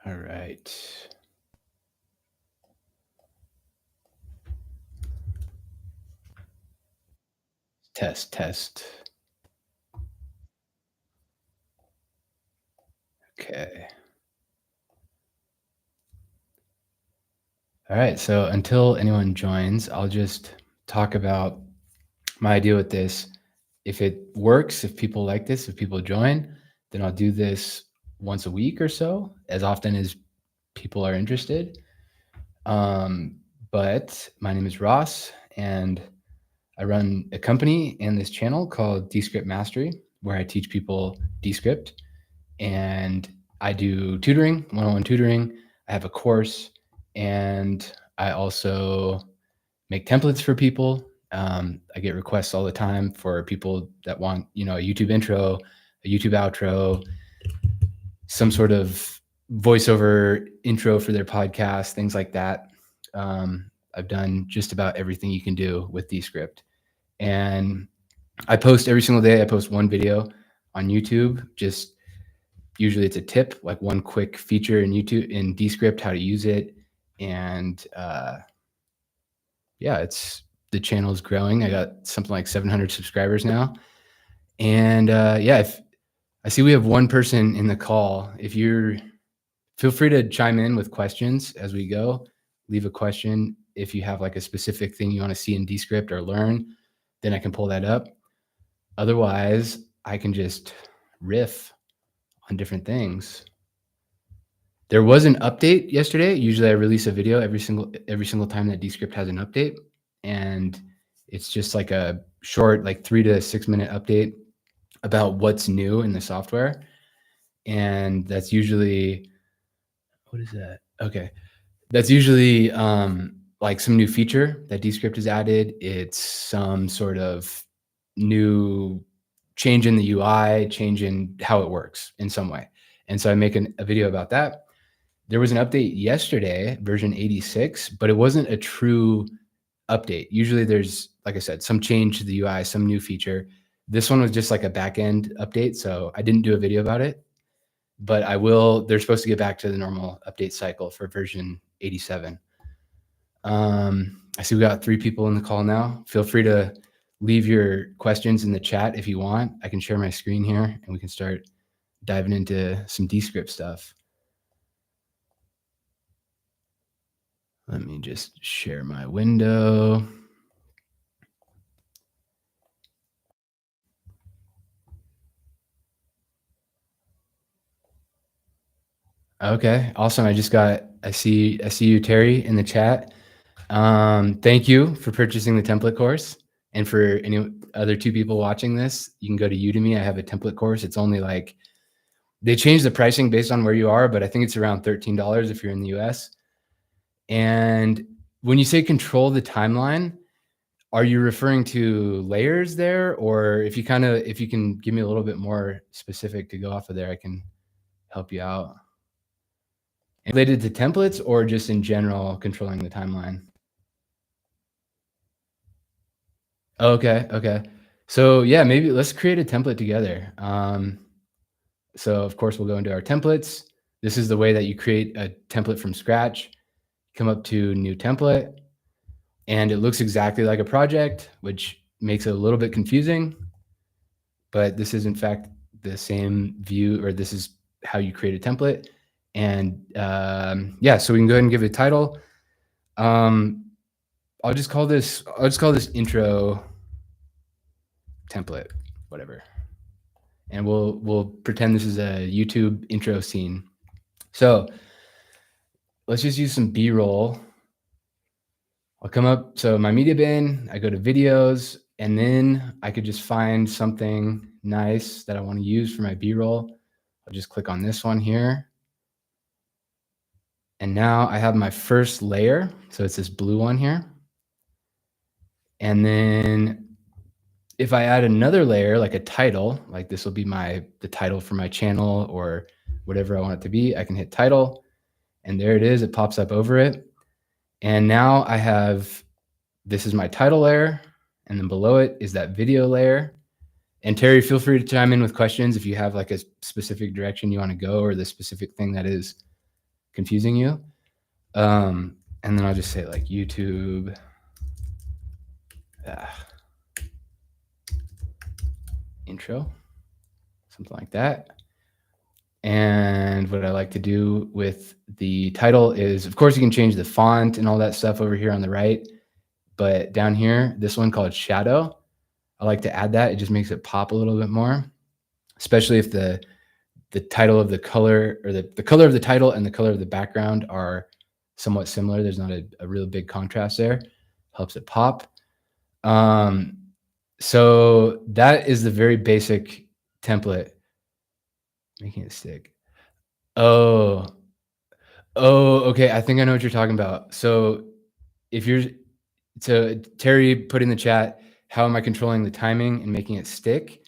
All right. Test. Okay. All right. So until anyone joins, I'll just talk about my idea with this. If it works, if people like this, if people join, then I'll do this once a week or so, as often as people are interested. But my name is Ross, and I run a company and this channel called Descript Mastery, where I teach people Descript. And I do tutoring, one-on-one tutoring. I have a course, and I also make templates for people. I get requests all the time for people that want, a YouTube intro, a YouTube outro, some sort of voiceover intro for their podcast, things like that. I've done just about everything you can do with Descript. And I post every single day. I post one video on YouTube. Just usually it's a tip, like one quick feature in YouTube in Descript, how to use it. And yeah, the channel is growing. I got something like 700 subscribers now. And yeah, if I see we have one person in the call, feel free to chime in with questions as we go. Leave a question if you have like a specific thing you want to see in Descript or learn, then I can pull that up. Otherwise, I can just riff on different things. There was an update yesterday. Usually I release a video every single time that Descript has an update, and it's just like a short, like 3 to 6 minute update about what's new in the software. And that's usually, what is that? Okay. That's usually like some new feature that Descript has added. It's some sort of new change in the UI, change in how it works in some way. And so I make a video about that. There was an update yesterday, version 86, but it wasn't a true update. Usually there's, like I said, some change to the UI, some new feature. This one was just like a back-end update, so I didn't do a video about it, but I will. They're supposed to get back to the normal update cycle for version 87. I see we got 3 people in the call now. Feel free to leave your questions in the chat if you want. I can share my screen here and we can start diving into some Descript stuff. Let me just share my window. Okay, awesome. I see you, Terry, in the chat. Thank you for purchasing the template course. And for any other 2 people watching this, you can go to Udemy. I have a template course. It's only like, they changed the pricing based on where you are, but I think it's around $13 if you're in the US. And when you say control the timeline, are you referring to layers there? Or if you can give me a little bit more specific to go off of there, I can help you out. Related to templates or just in general controlling the timeline? Okay. So yeah, maybe let's create a template together. So of course we'll go into our templates. This is the way that you create a template from scratch. Come up to new template, and it looks exactly like a project, which makes it a little bit confusing, but this is in fact the same view, or this is how you create a template. And yeah, so we can go ahead and give it a title. I'll just call this intro template, whatever. And we'll pretend this is a YouTube intro scene. So let's just use some B-roll. I'll come up, so my media bin, I go to videos, and then I could just find something nice that I want to use for my B-roll. I'll just click on this one here. And now I have my first layer. So it's this blue one here. And then if I add another layer, like a title, like this will be the title for my channel or whatever I want it to be, I can hit title, and there it is. It pops up over it. And now this is my title layer, and then below it is that video layer. And Terry, feel free to chime in with questions if you have like a specific direction you want to go or the specific thing that is confusing you. And then I'll just say like YouTube intro, something like that. And what I like to do with the title is, of course, you can change the font and all that stuff over here on the right. But down here, this one called shadow, I like to add that. It just makes it pop a little bit more, especially if the title of the color, or the color of the title and the color of the background are somewhat similar. There's not a real big contrast there. Helps it pop. So that is the very basic template. Making it stick. Oh, okay. I think I know what you're talking about. So if you're, so Terry put in the chat, how am I controlling the timing and making it stick?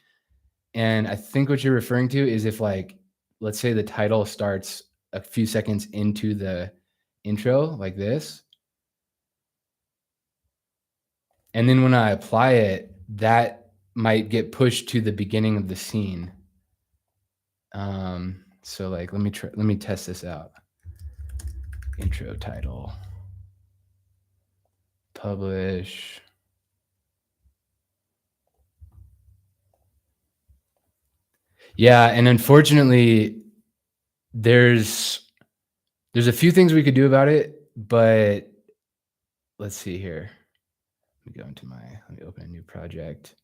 And I think what you're referring to is if, like, let's say the title starts a few seconds into the intro like this. And then when I apply it, that might get pushed to the beginning of the scene. So like, let me test this out. Intro title, publish. Yeah, and unfortunately, there's a few things we could do about it, but let's see here. Let me go into let me open a new project.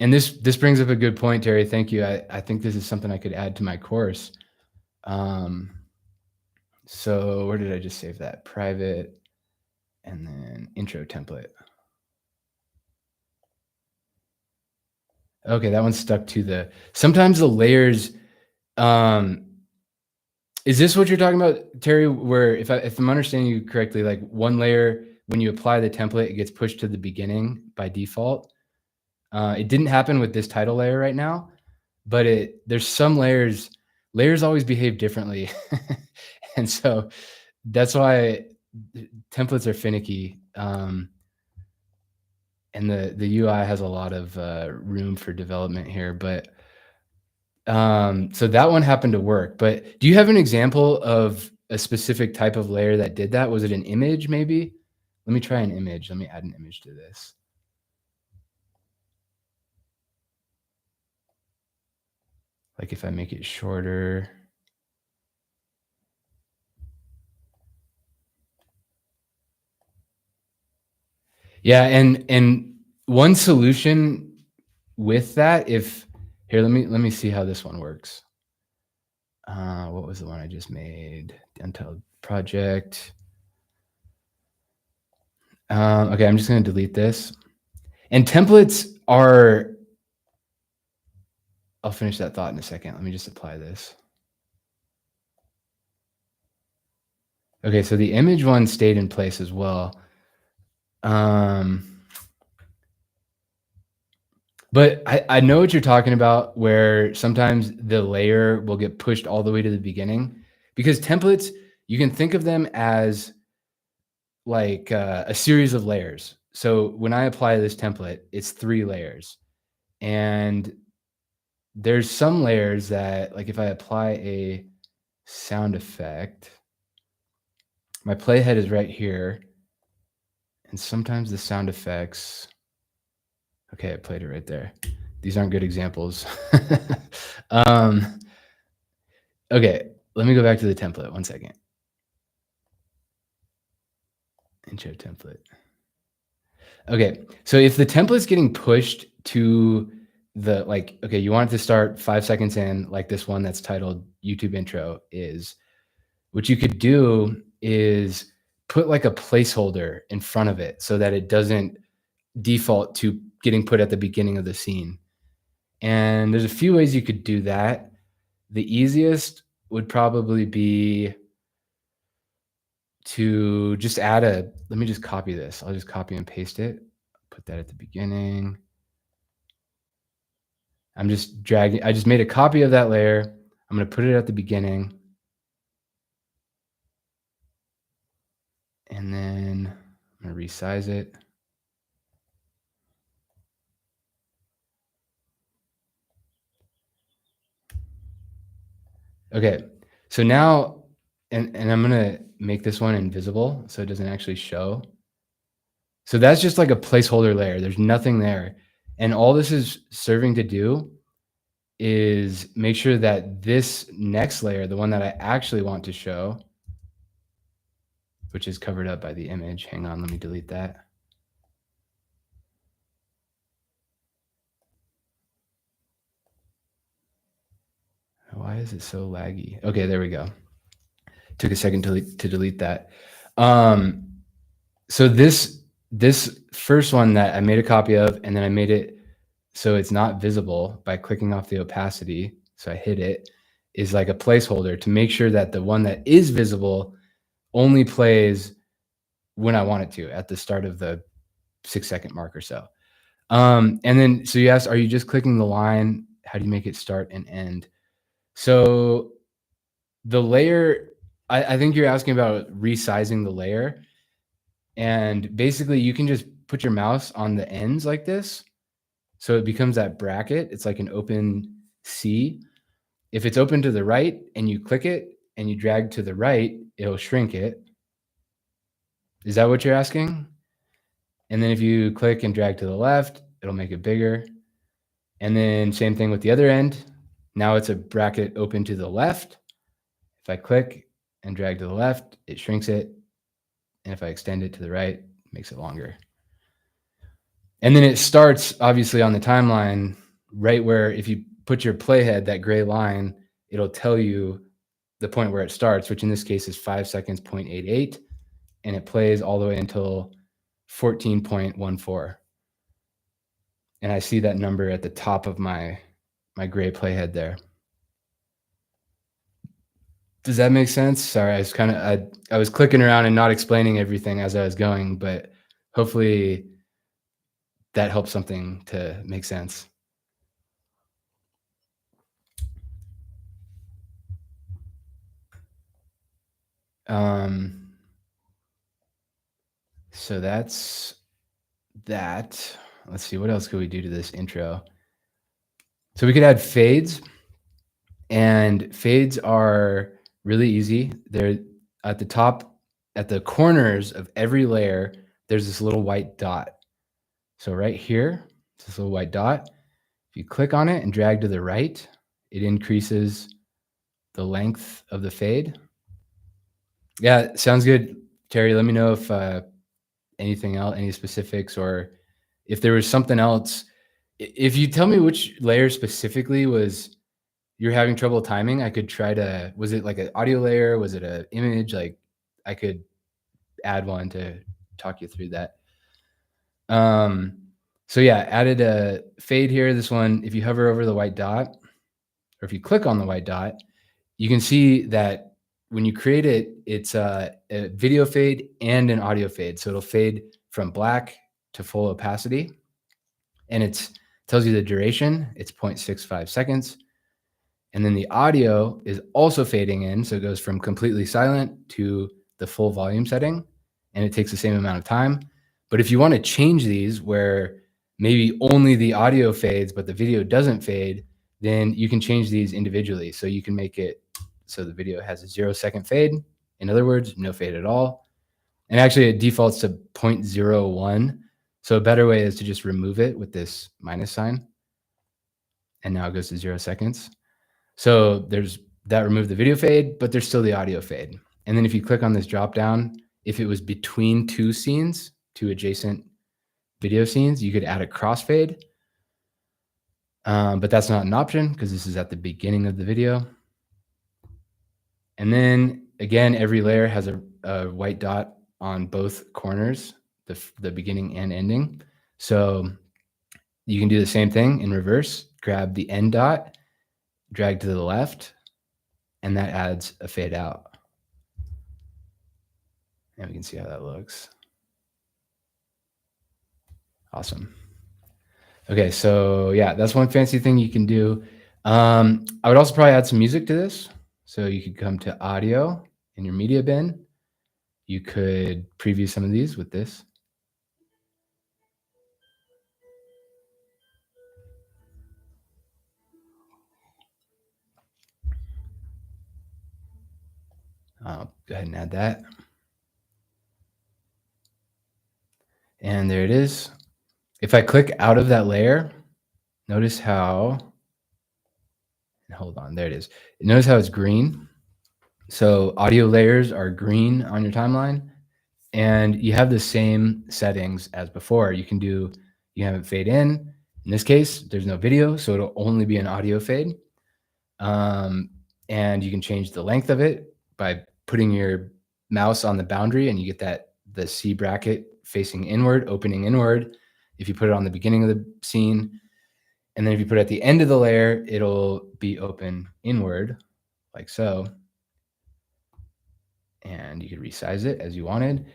And this brings up a good point, Terry. Thank you. I think this is something I could add to my course. So where did I just save that? Private, and then intro template. Okay, that one's stuck to sometimes the layers. Is this what you're talking about, Terry? Where if I'm understanding you correctly, like one layer, when you apply the template, it gets pushed to the beginning by default. It didn't happen with this title layer right now, but there's some layers. Layers always behave differently, and so that's why templates are finicky. And the UI has a lot of room for development here, but so that one happened to work. But do you have an example of a specific type of layer that did that? Was it an image maybe? Let me try an image. Let me add an image to this. Like if I make it shorter. Yeah, and one solution with that, here, let me see how this one works. What was the one I just made? Untitled project. Okay, I'm just going to delete this. And templates are, I'll finish that thought in a second. Let me just apply this. Okay, so the image one stayed in place as well. But I know what you're talking about, where sometimes the layer will get pushed all the way to the beginning, because templates, you can think of them as like a series of layers. So when I apply this template, it's 3 layers. And there's some layers that, like if I apply a sound effect, my playhead is right here. And sometimes the sound effects, okay, I played it right there. These aren't good examples. Okay, let me go back to the template. 1 second. Intro template. Okay, so if the template's getting pushed to okay, you want it to start 5 seconds in, like this one that's titled YouTube intro is, what you could do is put like a placeholder in front of it so that it doesn't default to getting put at the beginning of the scene. And there's a few ways you could do that. The easiest would probably be to just let me just copy this. I'll just copy and paste it. Put that at the beginning. I'm just dragging, I just made a copy of that layer. I'm going to put it at the beginning. And then I'm going to resize it. Okay, so now and I'm gonna make this one invisible so it doesn't actually show. So that's just like a placeholder layer. There's nothing there. And all this is serving to do is make sure that this next layer, the one that I actually want to show, which is covered up by the image. Hang on, let me delete that. Why is it so laggy? Okay, there we go. Took a second to delete that. So this first one that I made a copy of, and then I made it so it's not visible by clicking off the opacity. So I hid it, is like a placeholder to make sure that the one that is visible only plays when I want it to at the start of the 6-second mark or so. And then, so you asked, are you just clicking the line? How do you make it start and end? So the layer, I think you're asking about resizing the layer. And basically you can just put your mouse on the ends like this. So it becomes that bracket. It's like an open C. If it's open to the right and you click it and you drag to the right, it'll shrink it. Is that what you're asking? And then if you click and drag to the left, it'll make it bigger. And then same thing with the other end. Now it's a bracket open to the left. If I click and drag to the left, it shrinks it. And if I extend it to the right, it makes it longer. And then it starts obviously on the timeline right where if you put your playhead, that gray line, it'll tell you the point where it starts, which in this case is 5 seconds, 0.88. And it plays all the way until 14.14. And I see that number at the top of my gray playhead there. Does that make sense? Sorry, I was kind of I was clicking around and not explaining everything as I was going, but hopefully that helps something to make sense. So that's that. Let's see, what else could we do to this intro? So we could add fades, and fades are really easy. They're at the top, at the corners of every layer, there's this little white dot. So right here, this little white dot. If you click on it and drag to the right, it increases the length of the fade. Yeah, sounds good, Terry. Let me know if anything else, any specifics, or if there was something else. If you tell me which layer specifically was you're having trouble timing, I could try to, was it like an audio layer? Was it an image? Like I could add one to talk you through that. So yeah, added a fade here. This one, if you hover over the white dot, or if you click on the white dot, you can see that when you create it, it's a video fade and an audio fade. So it'll fade from black to full opacity. And it tells you the duration. It's 0.65 seconds. And then the audio is also fading in. So it goes from completely silent to the full volume setting. And it takes the same amount of time. But if you want to change these where maybe only the audio fades, but the video doesn't fade, then you can change these individually. So you can make it so the video has a 0-second fade. In other words, no fade at all. And actually it defaults to 0.01. So a better way is to just remove it with this minus sign. And now it goes to 0 seconds. So there's that, remove the video fade, but there's still the audio fade. And then if you click on this drop down, if it was between two scenes, two adjacent video scenes, you could add a crossfade. But that's not an option because this is at the beginning of the video. And then again, every layer has a white dot on both corners, the beginning and ending. So you can do the same thing in reverse, grab the end dot, drag to the left, and that adds a fade out. And we can see how that looks. Awesome. Okay, so yeah, that's one fancy thing you can do. I would also probably add some music to this. So you could come to audio in your media bin. You could preview some of these with this. I'll go ahead and add that. And there it is. If I click out of that layer, notice how, hold on, there it is. Notice how it's green. So audio layers are green on your timeline, and you have the same settings as before. You can have it fade in. In this case, there's no video, so it'll only be an audio fade. And you can change the length of it by putting your mouse on the boundary, and you get the C bracket facing inward, opening inward. If you put it on the beginning of the scene, and then if you put it at the end of the layer, it'll be open inward, like so. And you could resize it as you wanted.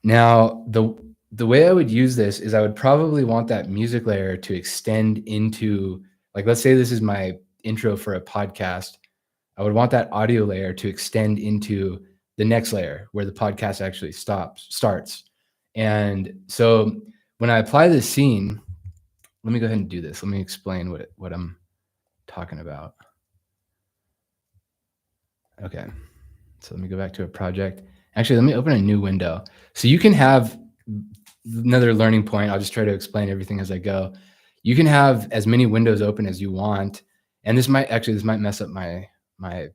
Now, the way I would use this is I would probably want that music layer to extend into, like, let's say this is my intro for a podcast. I would want that audio layer to extend into the next layer where the podcast actually starts. And so when I apply this scene, let me go ahead and do this. Let me explain what I'm talking about. Okay. So let me go back to a project. Actually, let me open a new window. So you can have another learning point. I'll just try to explain everything as I go. You can have as many windows open as you want. And this might mess up my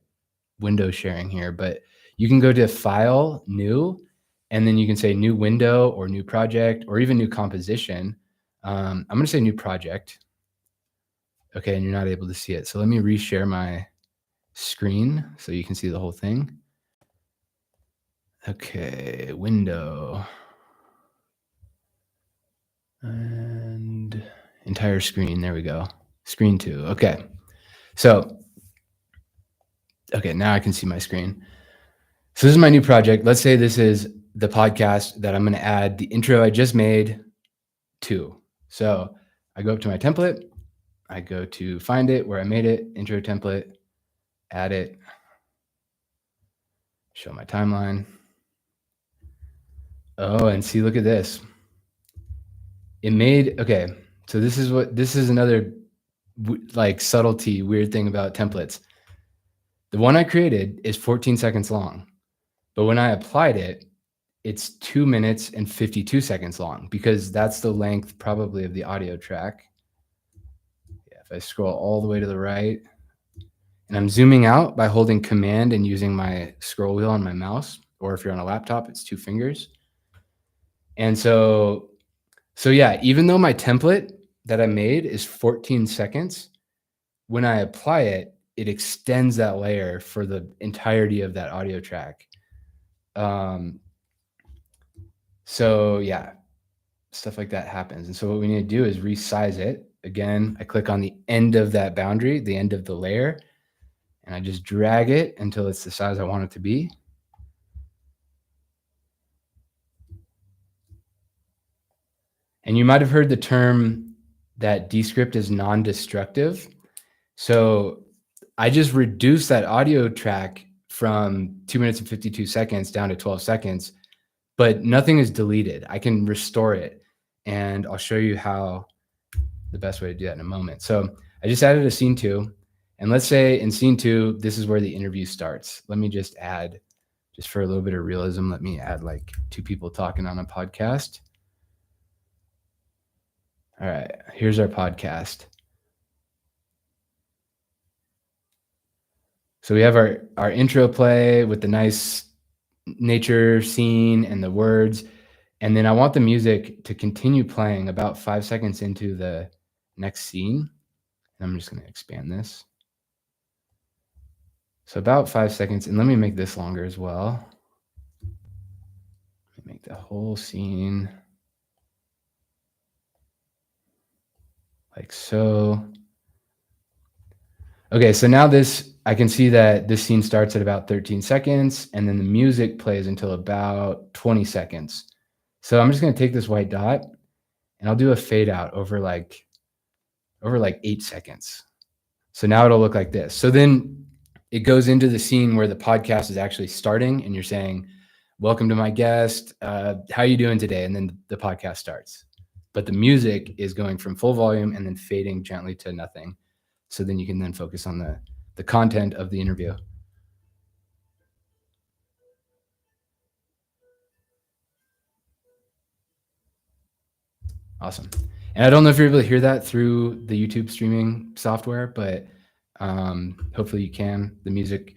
window sharing here, but you can go to File, New, and then you can say New Window or New Project or even New Composition. I'm going to say New Project. Okay, and you're not able to see it. So let me reshare my screen so you can see the whole thing. Okay, window. And entire screen. There we go. Screen 2. Okay. So, okay, now I can see my screen. So this is my new project. Let's say this is the podcast that I'm going to add the intro I just made to. So I go up to my template. I go to find it where I made it, intro template, add it, show my timeline. Oh, and see, look at this. Okay, so this is another like subtlety, weird thing about templates. The one I created is 14 seconds long, but when I applied it, it's 2 minutes and 52 seconds long because that's the length probably of the audio track. Yeah, if I scroll all the way to the right, and I'm zooming out by holding Command and using my scroll wheel on my mouse, or if you're on a laptop, it's 2 fingers. And so yeah, even though my template that I made is 14 seconds, when I apply it, it extends that layer for the entirety of that audio track. So yeah, stuff like that happens. And so what we need to do is resize it. Again, I click on the end of that boundary, the end of the layer, and I just drag it until it's the size I want it to be. And you might have heard the term that Descript is non-destructive. So I just reduced that audio track from 2 minutes and 52 seconds down to 12 seconds, but nothing is deleted. I can restore it, and I'll show you how the best way to do that in a moment. So I just added a scene 2, and let's say in scene 2, this is where the interview starts. Let me just add, just for a little bit of realism, let me add like 2 people talking on a podcast. All right, here's our podcast. So we have our intro play with the nice nature scene and the words. And then I want the music to continue playing about 5 seconds into the next scene. And I'm just going to expand this. So about 5 seconds. And let me make this longer as well. Let me make the whole scene like so. Okay, so now I can see that this scene starts at about 13 seconds, and then the music plays until about 20 seconds. So I'm just going to take this white dot, and I'll do a fade out over like 8 seconds. So now it'll look like this. So then it goes into the scene where the podcast is actually starting, and you're saying, "Welcome to my guest. How you doing today?" And then the podcast starts. But the music is going from full volume and then fading gently to nothing. So then you can then focus on the content of the interview. Awesome. And I don't know if you're able to hear that through the YouTube streaming software, but hopefully you can. The music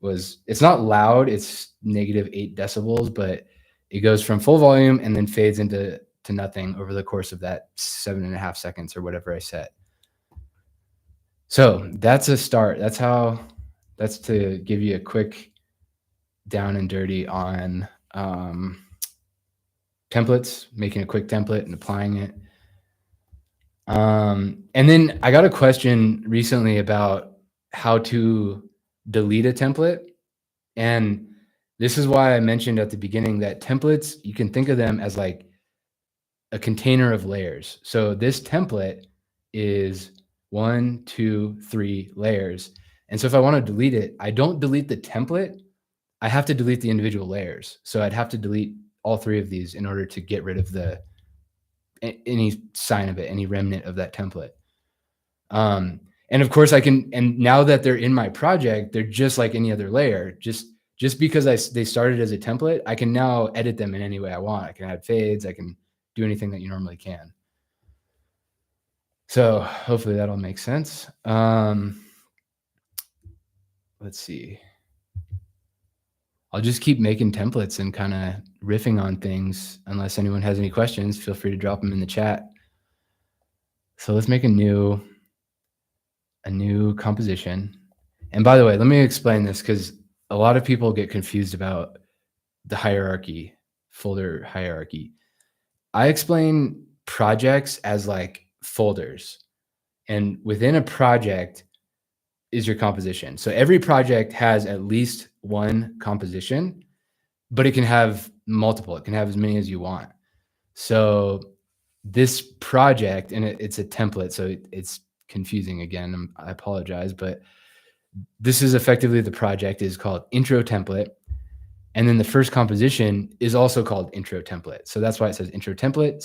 it's not loud, it's -8 decibels, but it goes from full volume and then fades into nothing over the course of that 7.5 seconds or whatever I set. So that's a start. That's to give you a quick down and dirty on templates, making a quick template and applying it. And then I got a question recently about how to delete a template. And this is why I mentioned at the beginning that templates, you can think of them as like a container of layers. So this template is 1, 2, 3 layers. And so if I want to delete it, I don't delete the template. I have to delete the individual layers. So I'd have to delete all 3 of these in order to get rid of any sign of it, any remnant of that template. And of course and now that they're in my project, they're just like any other layer. Just because they started as a template, I can now edit them in any way I want. I can add fades. I can do anything that you normally can. So hopefully that all makes sense. Let's see. I'll just keep making templates and kind of riffing on things. Unless anyone has any questions, feel free to drop them in the chat. So let's make a new composition. And by the way, let me explain this because a lot of people get confused about the hierarchy, folder hierarchy. I explain projects as like folders, and within a project is your composition. So every project has at least one composition, but it can have multiple. It can have as many as you want. So this project, and it's a template, so it's confusing again. I apologize, but this is effectively the project is called intro template. And then the first composition is also called intro template. So that's why it says intro template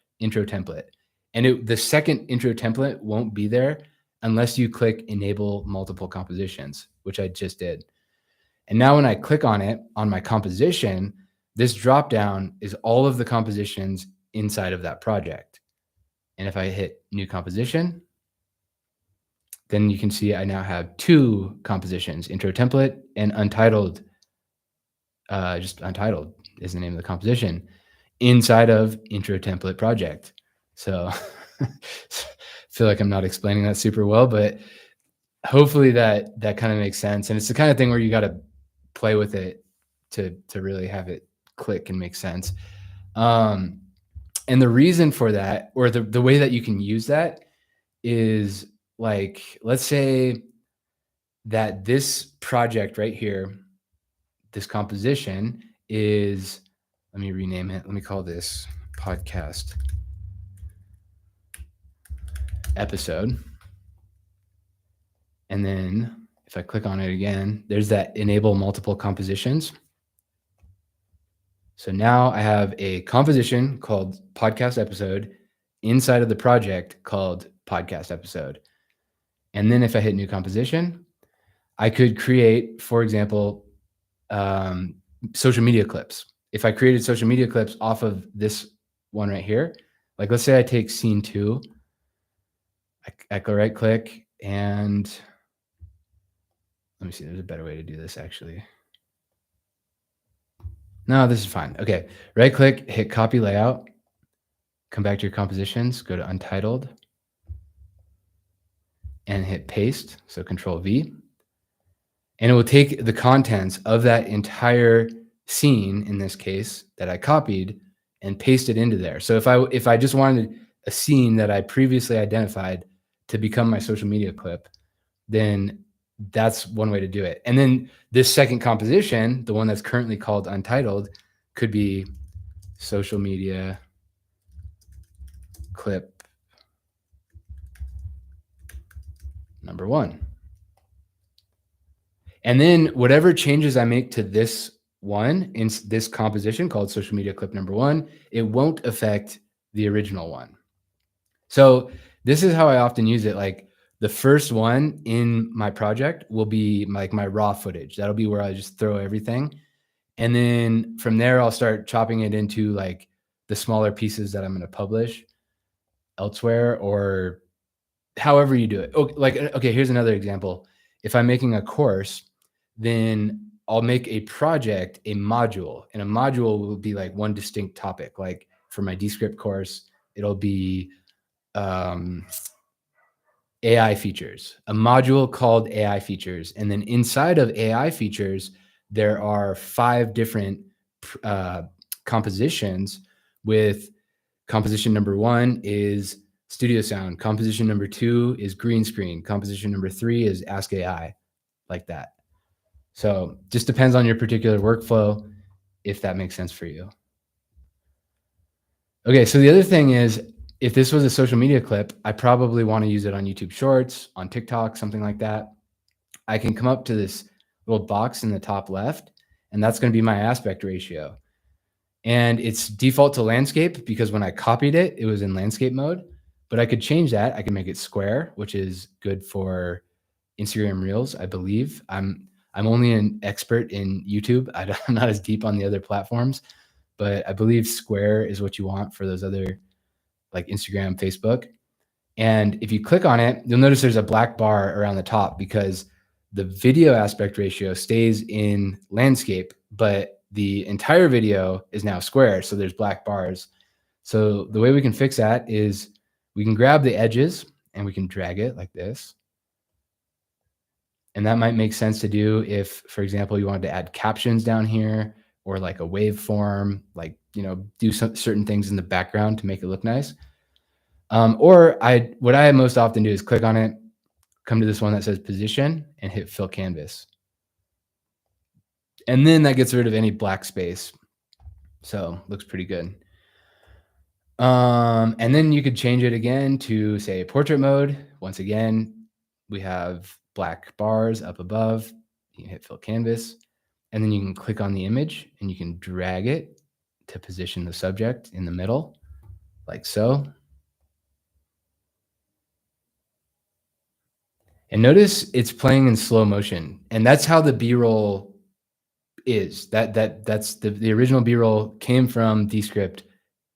/ intro template. And the second intro template won't be there unless you click enable multiple compositions, which I just did. And now when I click on it on my composition, this dropdown is all of the compositions inside of that project. And if I hit new composition, then you can see I now have 2 compositions, intro template and untitled. Just untitled is the name of the composition inside of intro template project. So feel like I'm not explaining that super well, but hopefully that kind of makes sense. And it's the kind of thing where you got to play with it to really have it click and make sense. And the reason for that, or the way that you can use that is like, let's say that this project right here, this composition is, let me rename it. Let me call this podcast episode. And then if I click on it again, there's that enable multiple compositions. So now I have a composition called podcast episode inside of the project called podcast episode. And then if I hit new composition, I could create, for example, social media clips. If I created social media clips off of this one right here, like let's say I take scene 2, I go right click and let me see, there's a better way to do this actually. No, this is fine. Okay, right click, hit copy layout, come back to your compositions, go to untitled and hit paste. So Control V. And it will take the contents of that entire scene, in this case, that I copied and paste it into there. So if I just wanted a scene that I previously identified to become my social media clip, then that's one way to do it. And then this second composition, the one that's currently called untitled, could be social media clip number 1. And then whatever changes I make to this one in this composition called social media clip number 1, it won't affect the original one. So this is how I often use it. Like the first one in my project will be like my raw footage. That'll be where I just throw everything. And then from there, I'll start chopping it into like the smaller pieces that I'm going to publish. elsewhere, or however you do it. Okay, here's another example. If I'm making a course, then I'll make a project, a module, and a module will be like one distinct topic. Like for my Descript course, it'll be AI features, a module called AI features. And then inside of AI features, there are 5 different compositions, with composition number 1 is studio sound. Composition number 2 is green screen. Composition number 3 is ask AI, like that. So just depends on your particular workflow, if that makes sense for you. Okay, so the other thing is, if this was a social media clip, I probably want to use it on YouTube Shorts, on TikTok, something like that. I can come up to this little box in the top left, and that's going to be my aspect ratio. And it's default to landscape because when I copied it, it was in landscape mode. But I could change that. I can make it square, which is good for Instagram Reels, I believe. I'm only an expert in YouTube. I'm not as deep on the other platforms, but I believe square is what you want for those other, like Instagram, Facebook. And if you click on it, you'll notice there's a black bar around the top because the video aspect ratio stays in landscape, but the entire video is now square. So there's black bars. So the way we can fix that is we can grab the edges and we can drag it like this. And that might make sense to do if, for example, you wanted to add captions down here, or like a waveform, like, do some certain things in the background to make it look nice. What I most often do is click on it, come to this one that says position, and hit fill canvas. And then that gets rid of any black space. So looks pretty good. And then you could change it again to, say, portrait mode. Once again, we have black bars up above. You can hit fill canvas, and then you can click on the image and you can drag it to position the subject in the middle, like so. And notice it's playing in slow motion, and that's how the B-roll is. That's the original B-roll came from Descript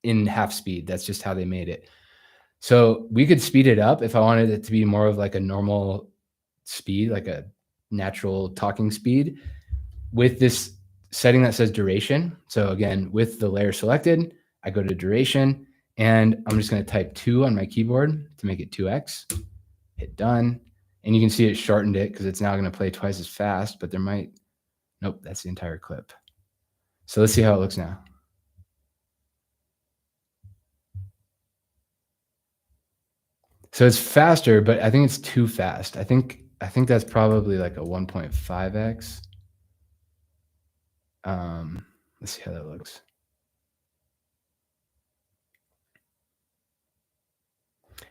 in half speed. That's just how they made it. So we could speed it up if I wanted it to be more of like a normal speed, like a natural talking speed, with this setting that says duration. So again, with the layer selected, I go to duration, and I'm just going to type 2 on my keyboard to make it 2x. Hit done. And you can see it shortened it because it's now going to play twice as fast, but nope, that's the entire clip. So let's see how it looks now. So it's faster, but I think it's too fast. I think that's probably like a 1.5x. Let's see how that looks.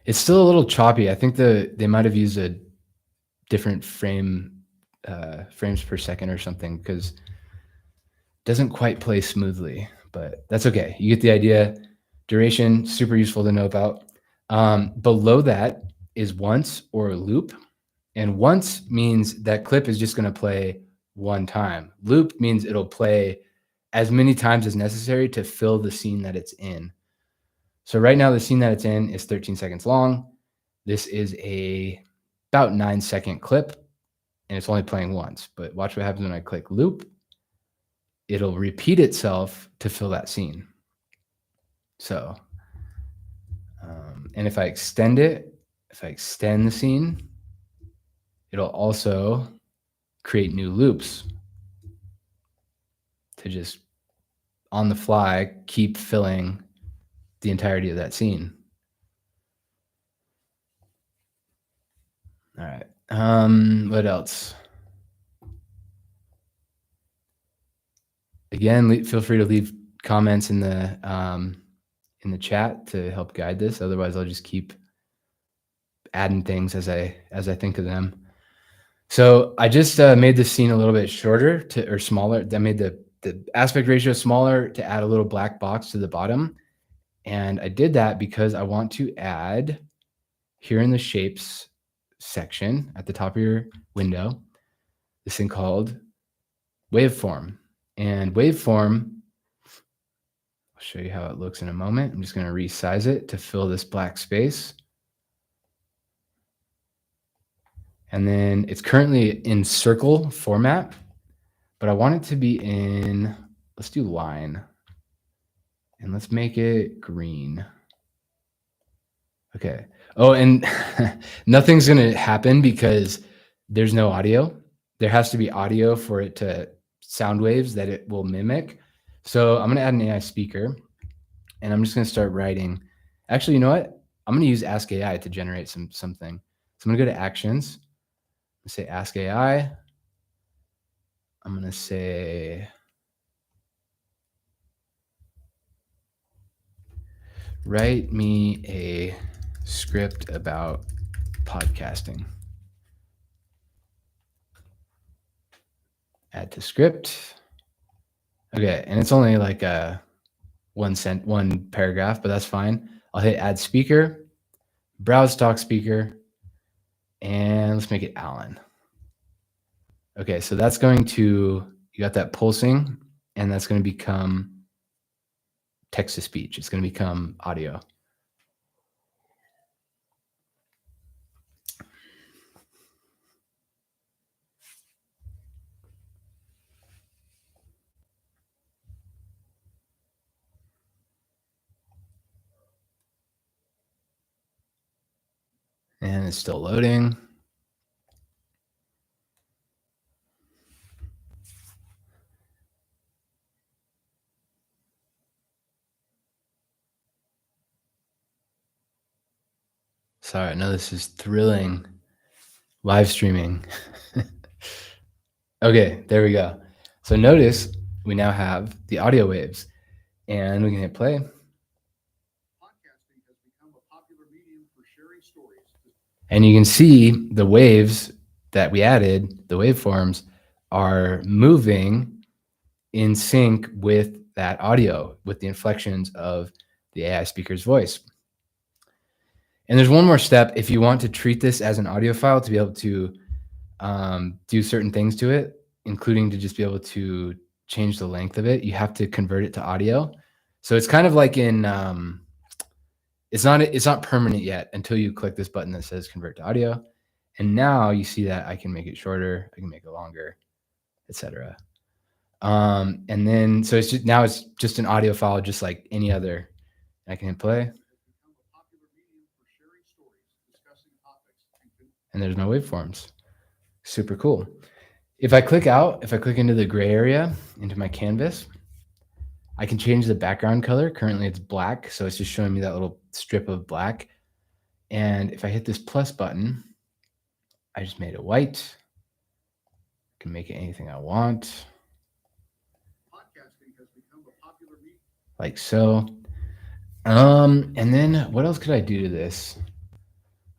It's still a little choppy. I think they might have used a different frames per second or something, because it doesn't quite play smoothly, but that's okay. You get the idea. Duration, super useful to know about. Below that is once or loop. And once means that clip is just going to play one time. Loop means it'll play as many times as necessary to fill the scene that it's in. So right now the scene that it's in is 13 seconds long. This is about 9-second clip, and it's only playing once. But watch what happens when I click loop. It'll repeat itself to fill that scene. So, and if I extend the scene, it'll also create new loops to just on the fly keep filling the entirety of that scene. All right. What else? Again, feel free to leave comments in the chat to help guide this. Otherwise, I'll just keep adding things as I think of them. So I just made this scene a little bit shorter or smaller. I made the aspect ratio smaller to add a little black box to the bottom. And I did that because I want to add here in the shapes section at the top of your window, this thing called waveform. And waveform, I'll show you how it looks in a moment. I'm just going to resize it to fill this black space. And then it's currently in circle format, but I want it to be in, let's do line. And let's make it green. Okay. Oh, and nothing's going to happen because there's no audio. There has to be audio for it to sound waves that it will mimic. So I'm going to add an AI speaker, and I'm just going to start writing. Actually, you know what? I'm going to use Ask AI to generate something. So I'm going to go to Actions. I'm going to say Ask AI. I'm going to say write me a script about podcasting. Add to script. Okay, and it's only like a one paragraph, but that's fine. I'll hit add speaker, browse stock speaker, and let's make it Alan. Okay, so that's going to, you got that pulsing, and that's going to become text to speech. It's going to become audio. And it's still loading. Sorry, I know this is thrilling live streaming. Okay, there we go. So notice we now have the audio waves, and we can hit play. Podcasting has become a popular medium for sharing stories. And you can see the waves that we added, the waveforms, are moving in sync with that audio, with the inflections of the AI speaker's voice. And there's one more step. If you want to treat this as an audio file to be able to do certain things to it, including to just be able to change the length of it, you have to convert it to audio. So it's kind of like in, it's not permanent yet until you click this button that says convert to audio. And now you see that I can make it shorter, I can make it longer, etc. And then, so it's just, now it's just an audio file, just like any other. I can hit play. And there's no waveforms. Super cool. If I click out, if I click into the gray area, into my canvas, I can change the background color. Currently it's black, so it's just showing me that little strip of black. And if I hit this plus button, I just made it white. I can make it anything I want. Podcasting has become a popular medium. Like so. And then what else could I do to this?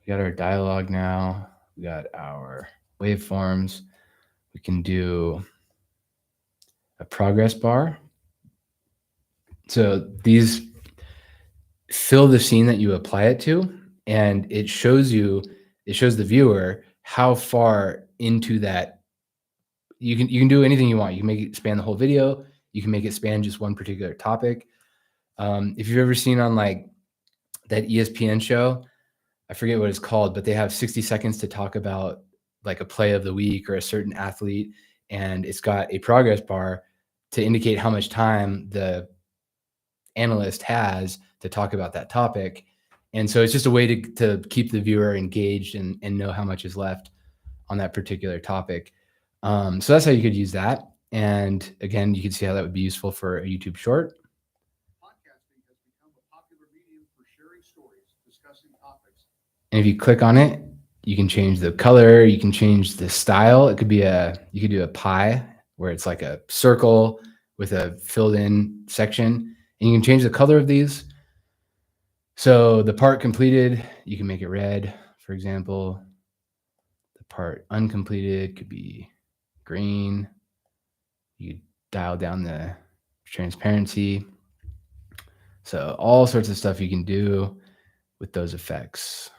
We got our dialogue now. We got our waveforms. We can do a progress bar. So these fill the scene that you apply it to, and it shows the viewer how far into that you can do anything you want. You can make it span the whole video. You can make it span just one particular topic. If you've ever seen on like that ESPN show, I forget what it's called, but they have 60 seconds to talk about like a play of the week or a certain athlete. And it's got a progress bar to indicate how much time the analyst has to talk about that topic. And so it's just a way to keep the viewer engaged and know how much is left on that particular topic. So that's how you could use that. And again, you can see how that would be useful for a YouTube short. Podcasting has become a popular medium for sharing stories, discussing topics. And if you click on it, you can change the color, you can change the style. It could be you could do a pie where it's like a circle with a filled in section. And you can change the color of these. So the part completed, you can make it red, for example. The part uncompleted could be green. You dial down the transparency. So all sorts of stuff you can do with those effects.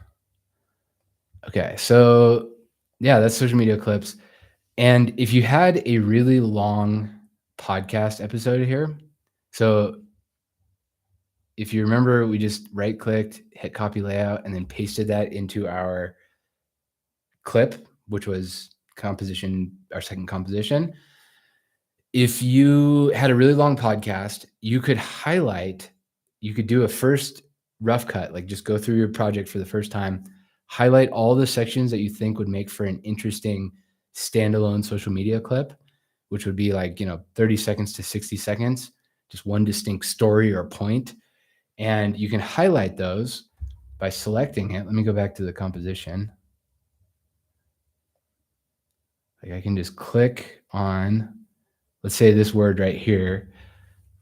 Okay, so yeah, that's social media clips. And if you had a really long podcast episode here, so if you remember, we just right clicked, hit copy layout, and then pasted that into our clip, which was composition, our second composition. If you had a really long podcast, you could do a first rough cut, like just go through your project for the first time, highlight all the sections that you think would make for an interesting standalone social media clip, which would be like, 30 seconds to 60 seconds, just one distinct story or point. And you can highlight those by selecting it. Let me go back to the composition. Like I can just click on, let's say this word right here.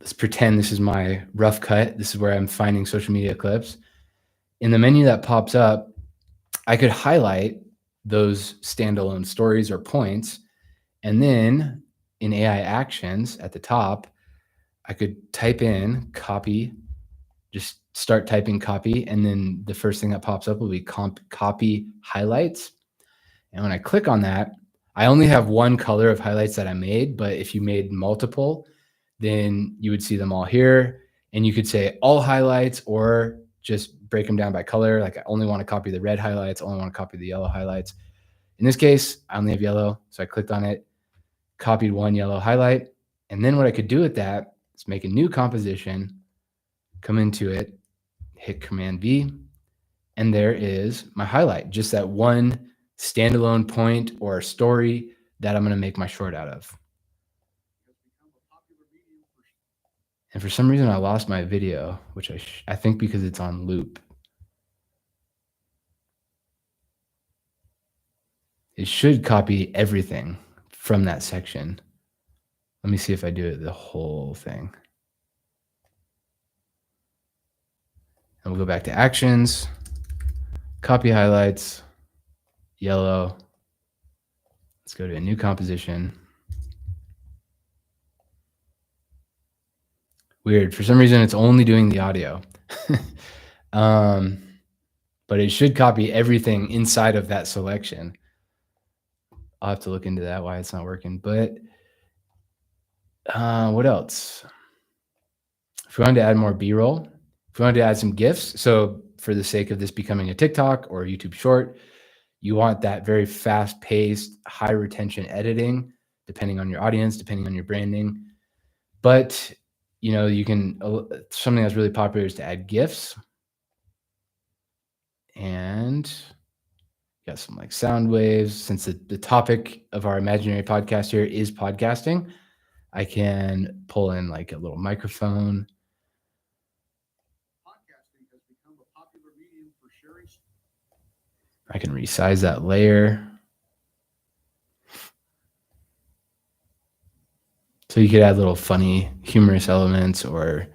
Let's pretend this is my rough cut. This is where I'm finding social media clips. In the menu that pops up, I could highlight those standalone stories or points. And then in AI actions at the top, I could type in copy, just start typing copy. And then the first thing that pops up will be copy highlights. And when I click on that, I only have one color of highlights that I made, but if you made multiple, then you would see them all here. And you could say all highlights or just break them down by color. Like I only want to copy the red highlights, only want to copy the yellow highlights. In this case, I only have yellow. So I clicked on it, copied one yellow highlight. And then what I could do with that is make a new composition, come into it, hit Command V, and there is my highlight, just that one standalone point or story that I'm going to make my short out of. And for some reason, I lost my video, which I think because it's on loop. It should copy everything from that section. Let me see if I do it the whole thing. And we'll go back to actions, copy highlights, yellow. Let's go to a new composition. Weird. For some reason, it's only doing the audio. But it should copy everything inside of that selection. I'll have to look into that, why it's not working. But what else? If we wanted to add more B-roll, if we wanted to add some GIFs, so for the sake of this becoming a TikTok or a YouTube short, you want that very fast-paced, high-retention editing, depending on your audience, depending on your branding. But, you can, something that's really popular is to add GIFs. And got some like sound waves. Since the topic of our imaginary podcast here is podcasting, I can pull in like a little microphone. Podcasting has become a popular medium for sharing. I can resize that layer. So you could add little funny, humorous elements or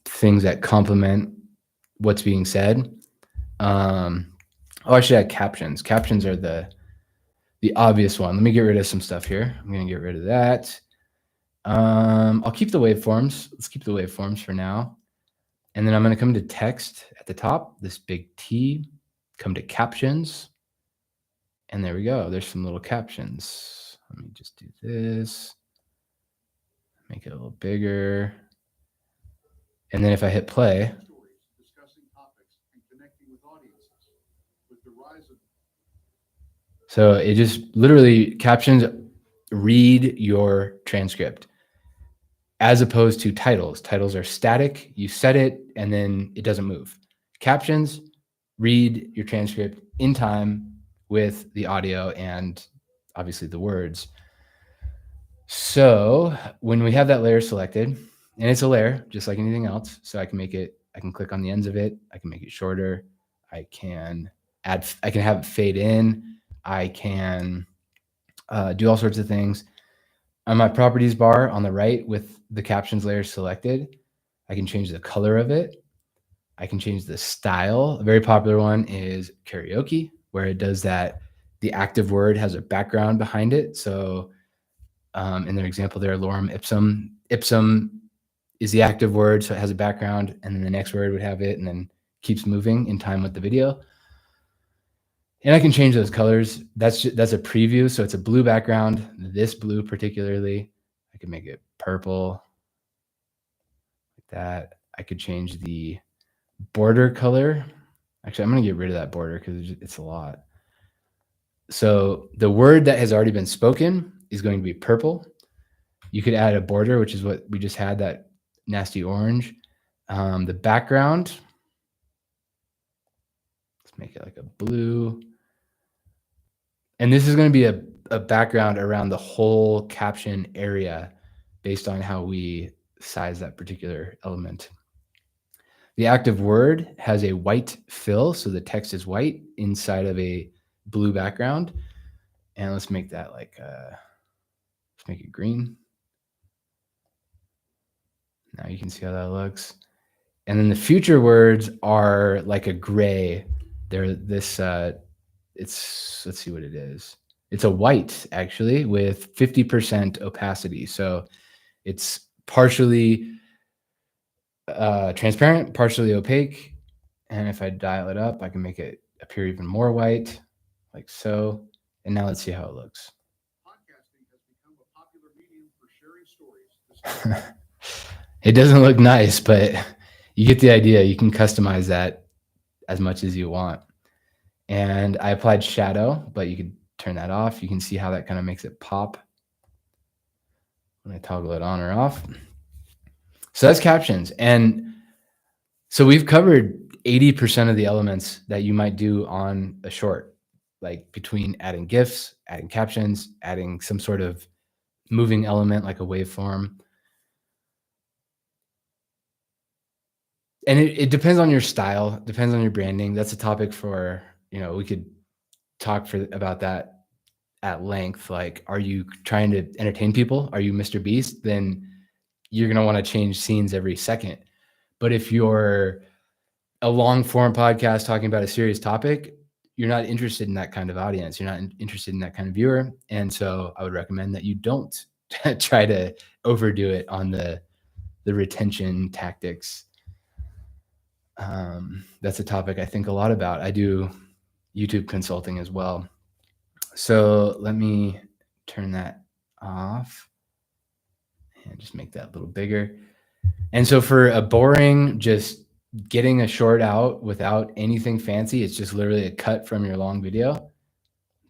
things that complement what's being said. I should add captions. Captions are the obvious one. Let me get rid of some stuff here. I'm going to get rid of that. I'll keep the waveforms. Let's keep the waveforms for now. And then I'm going to come to text at the top, this big T, come to captions. And there we go. There's some little captions. Let me just do this. Make it a little bigger. And then if I hit play, so it just literally captions read your transcript as opposed to titles. Titles are static. You set it and then it doesn't move. Captions read your transcript in time with the audio and obviously the words. So when we have that layer selected, and it's a layer just like anything else, so I can click on the ends of it. I can make it shorter. I can have it fade in. I can do all sorts of things. On my properties bar on the right with the captions layer selected, I can change the color of it. I can change the style. A very popular one is karaoke, where it does that. The active word has a background behind it. So in their example there, lorem ipsum. Ipsum is the active word, so it has a background, and then the next word would have it, and then keeps moving in time with the video. And I can change those colors. That's a preview. So it's a blue background, this blue particularly. I can make it purple like that. I could change the border color. Actually, I'm going to get rid of that border because it's a lot. So the word that has already been spoken is going to be purple. You could add a border, which is what we just had, that nasty orange. The background, let's make it like a blue. And this is going to be a background around the whole caption area based on how we size that particular element. The active word has a white fill, so the text is white inside of a blue background. And let's make that like, let's make it green. Now you can see how that looks. And then the future words are like a gray. They're this, let's see what it is. It's a white, actually, with 50% opacity. So it's partially transparent, partially opaque. And if I dial it up, I can make it appear even more white, like so. And now let's see how it looks. Podcasting has become a popular medium for sharing stories. It doesn't look nice, but you get the idea. You can customize that as much as you want. And I applied shadow, but you could turn that off. You can see how that kind of makes it pop when I toggle it on or off. So that's captions. And so we've covered 80% of the elements that you might do on a short, like between adding GIFs, adding captions, adding some sort of moving element like a waveform. And it depends on your style, depends on your branding. That's a topic for, we could talk about that at length. Like, are you trying to entertain people? Are you Mr. Beast? Then you're going to want to change scenes every second. But if you're a long form podcast talking about a serious topic, you're not interested in that kind of audience. You're not interested in that kind of viewer. And so I would recommend that you don't try to overdo it on the retention tactics. That's a topic I think a lot about. I do YouTube consulting as well. So let me turn that off and just make that a little bigger. And so for a boring, just getting a short out without anything fancy, it's just literally a cut from your long video.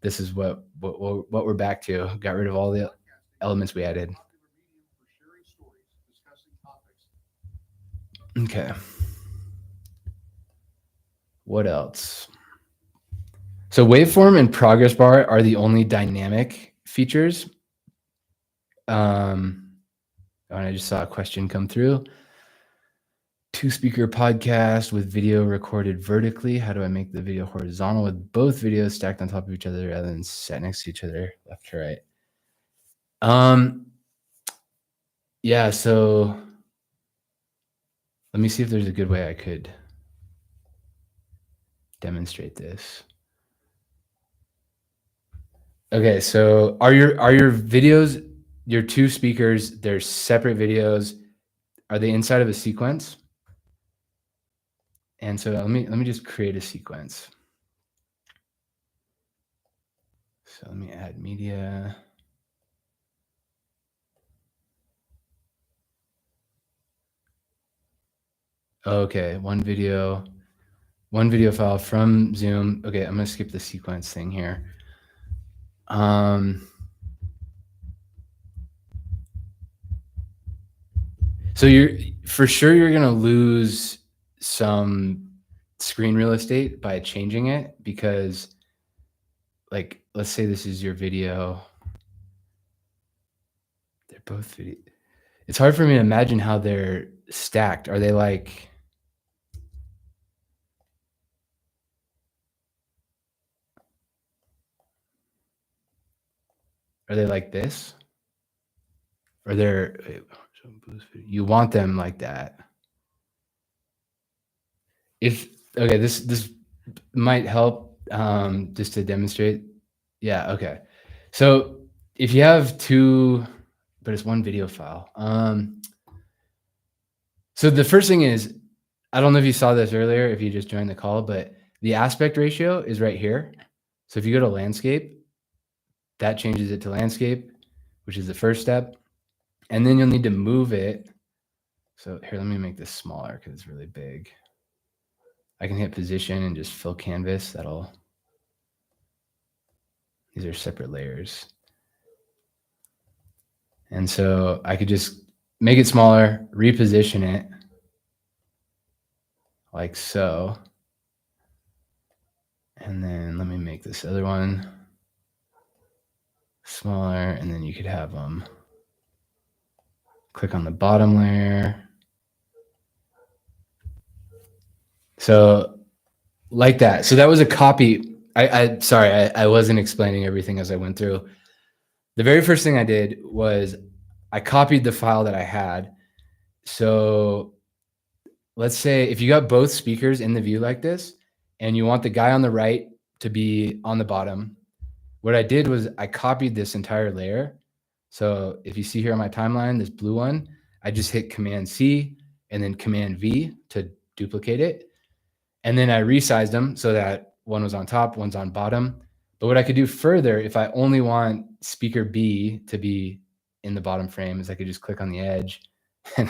This is what we're back to. Got rid of all the elements we added. Okay. What else? So waveform and progress bar are the only dynamic features. And I just saw a question come through. 2-speaker podcast with video recorded vertically. How do I make the video horizontal with both videos stacked on top of each other rather than set next to each other, left to right? Yeah, so let me see if there's a good way I could demonstrate this. Okay, so are your videos, your 2 speakers, they're separate videos, are they inside of a sequence? And so let me just create a sequence. So let me add media. Okay, one video file from Zoom. Okay, I'm gonna skip the sequence thing here. So you're gonna lose some screen real estate by changing it, because like, let's say this is your video. They're both video. It's hard for me to imagine how they're stacked. Are they like, this? Or you want them like that? Okay, this might help just to demonstrate. Yeah, okay. So if you have 2, but it's one video file. So the first thing is, I don't know if you saw this earlier, if you just joined the call, but the aspect ratio is right here. So if you go to landscape, that changes it to landscape, which is the first step. And then you'll need to move it So here, let me make this smaller because it's really big. I can hit position and just fill canvas. These are separate layers. And so I could just make it smaller, reposition it like so. And then let me make this other one smaller, and then you could have them click on the bottom layer. So like that. So that was a copy. Sorry, I wasn't explaining everything as I went through. The very first thing I did was I copied the file that I had. So let's say if you got both speakers in the view like this, and you want the guy on the right to be on the bottom, what I did was I copied this entire layer. So if you see here on my timeline, this blue one, I just hit Command C and then Command V to duplicate it. And then I resized them so that one was on top, one's on bottom. But what I could do further, if I only want speaker B to be in the bottom frame, is I could just click on the edge. And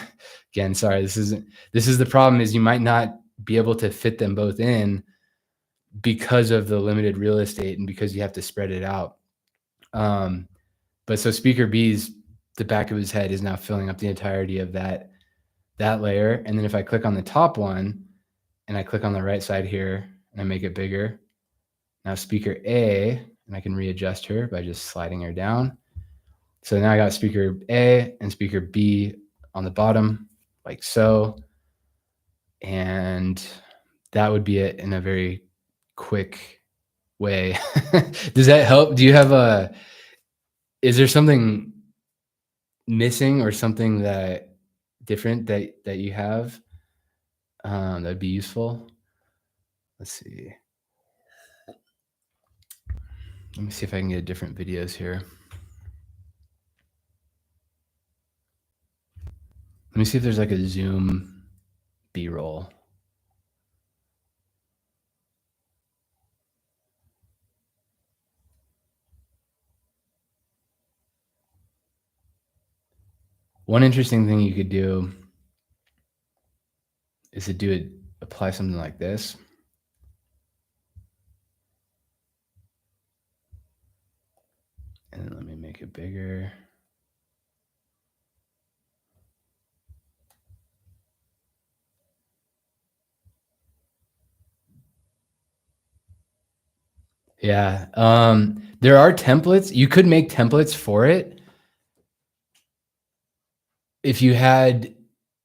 again, sorry, this is the problem, is you might not be able to fit them both in because of the limited real estate and because you have to spread it out. But so speaker B's, the back of his head is now filling up the entirety of that layer. And then if I click on the top one and I click on the right side here and I make it bigger, now speaker A, and I can readjust her by just sliding her down. So now I got speaker A and speaker B on the bottom, like so. And that would be it in a very quick way. Does that help? Do you have is there something missing or something that different that you have that'd be useful? Let's see. Let me see if I can get different videos here. Let me see if there's like a Zoom B-roll. One interesting thing you could do is to apply something like this. And then let me make it bigger. Yeah. There are templates. You could make templates for it. If you had,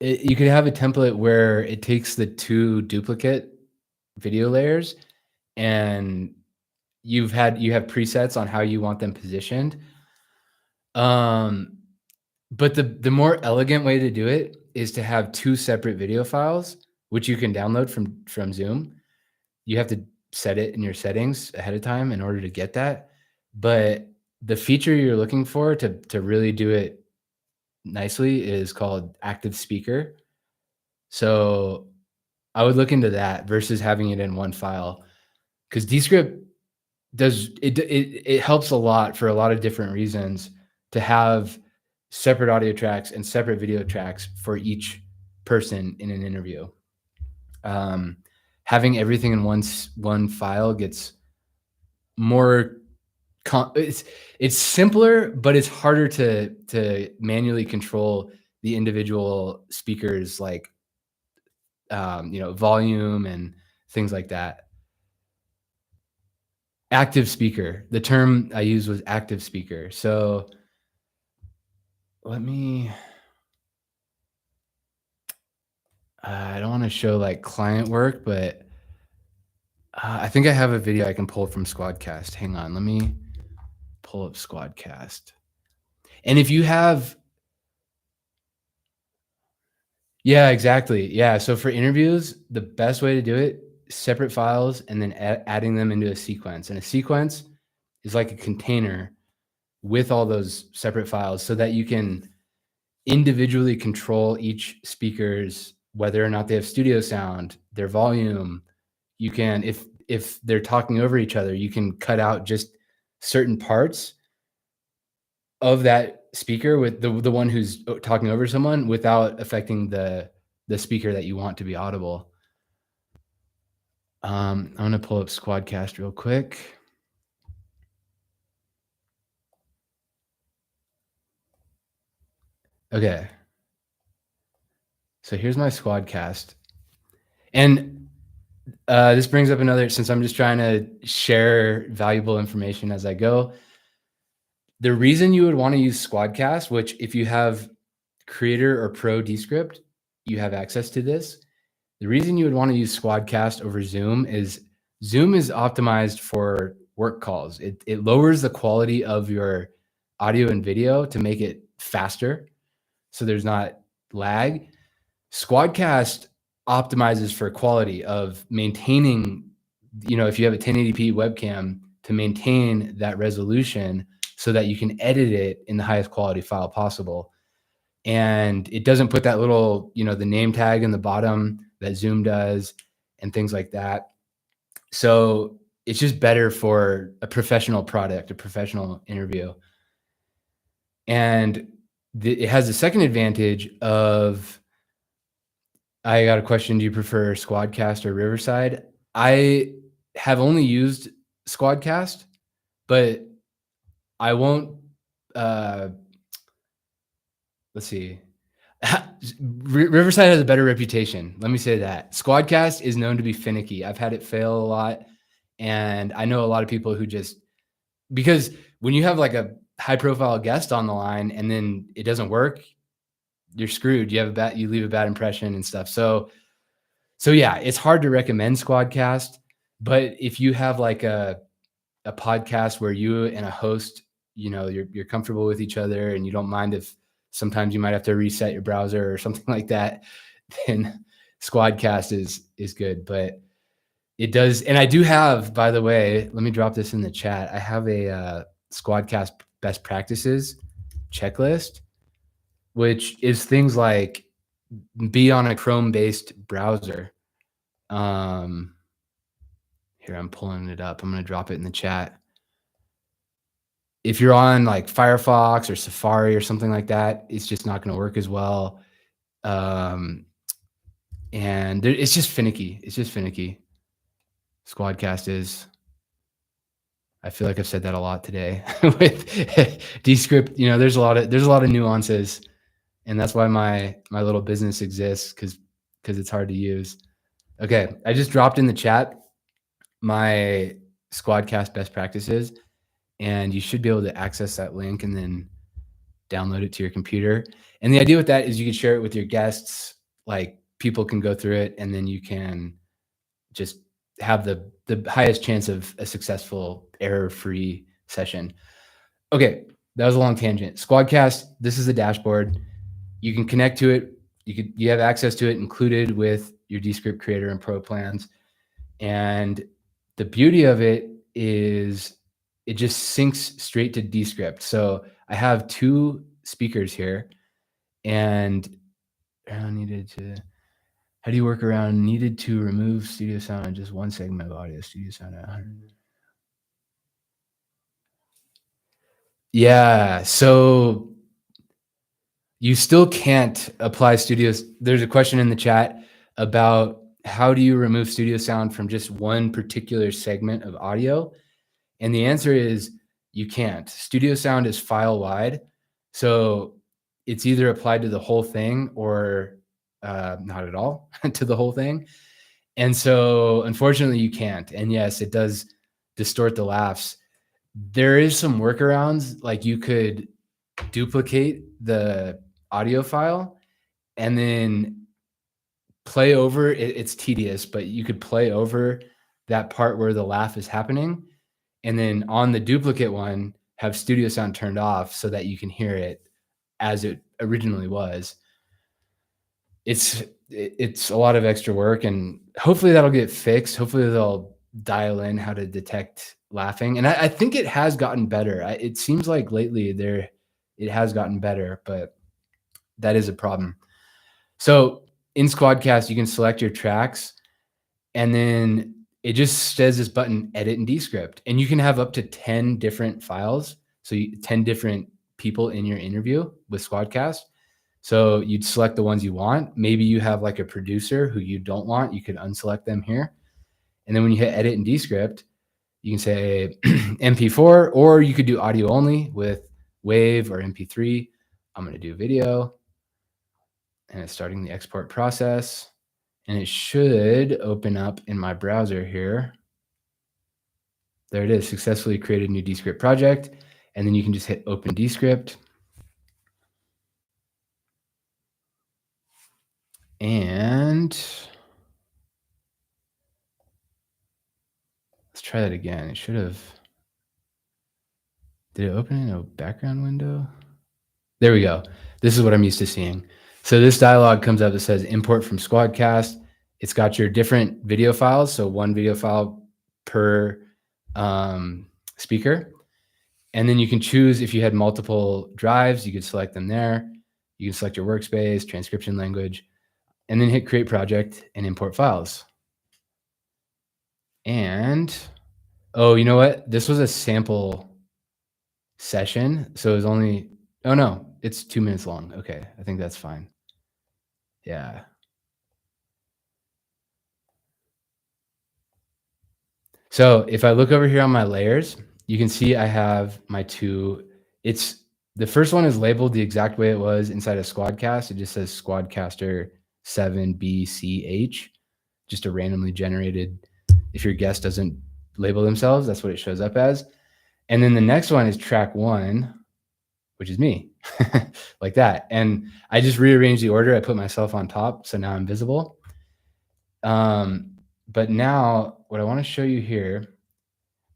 you could have a template where it takes the two duplicate video layers and you have presets on how you want them positioned. But the more elegant way to do it is to have two separate video files, which you can download from Zoom. You have to set it in your settings ahead of time in order to get that. But the feature you're looking for to really do it nicely is called active speaker. So I would look into that versus having it in one file, because Descript does it helps a lot for a lot of different reasons to have separate audio tracks and separate video tracks for each person in an interview. Having everything in one file gets more it's simpler, but it's harder to manually control the individual speakers, like volume and things like that. Active speaker. The term I used was active speaker. So let me. I don't want to show like client work, but I think I have a video I can pull from Squadcast. Hang on, let me pull up Squadcast. And if you have, yeah, exactly. Yeah. So for interviews, the best way to do it, separate files and then adding them into a sequence. And a sequence is like a container with all those separate files so that you can individually control each speaker's, whether or not they have studio sound, their volume. You can, if they're talking over each other, you can cut out just certain parts of that speaker with the one who's talking over someone without affecting the speaker that you want to be audible. I'm gonna pull up Squadcast real quick. Okay. So here's my Squadcast. And this brings up another, since I'm just trying to share valuable information as I go. The reason you would want to use Squadcast, which if you have Creator or Pro Descript, you have access to this. The reason you would want to use Squadcast over Zoom is optimized for work calls. It lowers the quality of your audio and video to make it faster, so there's not lag. Squadcast optimizes for quality of maintaining, if you have a 1080p webcam, to maintain that resolution so that you can edit it in the highest quality file possible. And it doesn't put that little, the name tag in the bottom that Zoom does and things like that. So it's just better for a professional product, a professional interview. And it has the second advantage of, I got a question. Do you prefer Squadcast or Riverside? I have only used Squadcast, but I won't, let's see. Riverside has a better reputation. Let me say that. Squadcast is known to be finicky. I've had it fail a lot. And I know a lot of people who because when you have like a high profile guest on the line and then it doesn't work, you're screwed. You leave a bad impression and stuff. So yeah, it's hard to recommend Squadcast, but if you have like a podcast where you and a host, you're comfortable with each other and you don't mind if sometimes you might have to reset your browser or something like that, then Squadcast is good. But it does, and I do have, by the way, let me drop this in the chat. I have a Squadcast best practices checklist, which is things like be on a Chrome-based browser. Here, I'm pulling it up. I'm going to drop it in the chat. If you're on like Firefox or Safari or something like that, it's just not going to work as well. And it's just finicky. Squadcast is. I feel like I've said that a lot today with Descript. There's a lot of nuances, and that's why my little business exists, because it's hard to use. Okay, I just dropped in the chat my Squadcast best practices, and you should be able to access that link and then download it to your computer. And the idea with that is you can share it with your guests. Like, people can go through it, and then you can just have the highest chance of a successful error-free session. Okay, that was a long tangent. Squadcast, this is the dashboard. You can connect to it. You have access to it included with your Descript Creator and Pro plans. And the beauty of it is it just syncs straight to Descript. So I have two speakers here, and how do you work around needed to remove studio sound on just one segment of audio? Studio sound at 100. Yeah, so you still can't apply studios. There's a question in the chat about how do you remove studio sound from just one particular segment of audio? And the answer is you can't. Studio sound is file wide. So it's either applied to the whole thing or not at all to the whole thing. And so unfortunately you can't. And yes, it does distort the laughs. There is some workarounds, like you could duplicate the audio file and then play over it. It's tedious, but you could play over that part where the laugh is happening. And then on the duplicate one, have studio sound turned off so that you can hear it as it originally was. It's a lot of extra work, and hopefully that'll get fixed. Hopefully they'll dial in how to detect laughing. And I think it has gotten better. It seems like lately it has gotten better, but that is a problem. So in Squadcast, you can select your tracks, and then it just says this button, edit in Descript, and you can have up to 10 different files. So 10 different people in your interview with Squadcast. So you'd select the ones you want. Maybe you have like a producer who you don't want. You could unselect them here. And then when you hit edit in Descript, you can say MP4, or you could do audio only with WAV or MP3. I'm going to do video, and it's starting the export process. And it should open up in my browser here. There it is, successfully created a new Descript project. And then you can just hit open Descript. And let's try that again. It should have. Did it open in a background window? There we go. This is what I'm used to seeing. So this dialog comes up that says import from Squadcast. It's got your different video files. So one video file per speaker. And then you can choose if you had multiple drives, you could select them there. You can select your workspace, transcription language, and then hit create project and import files. And, oh, you know what? This was a sample session. So it was only, oh no, it's 2 minutes long. Okay, I think that's fine. Yeah. So if I look over here on my layers, you can see I have my two. It's the first one is labeled the exact way it was inside of Squadcast. It just says Squadcaster 7BCH, just a randomly generated. If your guest doesn't label themselves, that's what it shows up as. And then the next one is track 1, which is me, like that. And I just rearranged the order. I put myself on top, so now I'm visible. But now what I want to show you here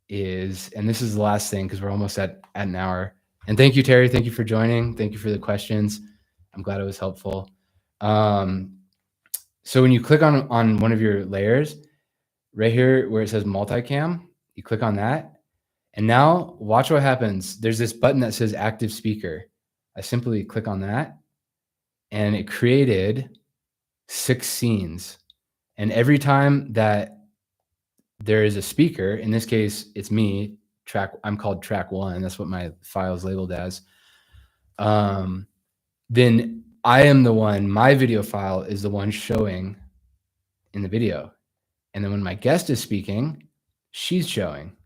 is, and this is the last thing because we're almost at an hour. And thank you, Terry. Thank you for joining. Thank you for the questions. I'm glad it was helpful. So when you click on one of your layers, right here where it says multicam, you click on that. And now watch what happens. There's this button that says active speaker. I simply click on that and it created 6 scenes. And every time that there is a speaker, in this case, it's me, I'm called track 1. That's what my file is labeled as. Then I am the one, my video file is the one showing in the video. And then when my guest is speaking, she's showing.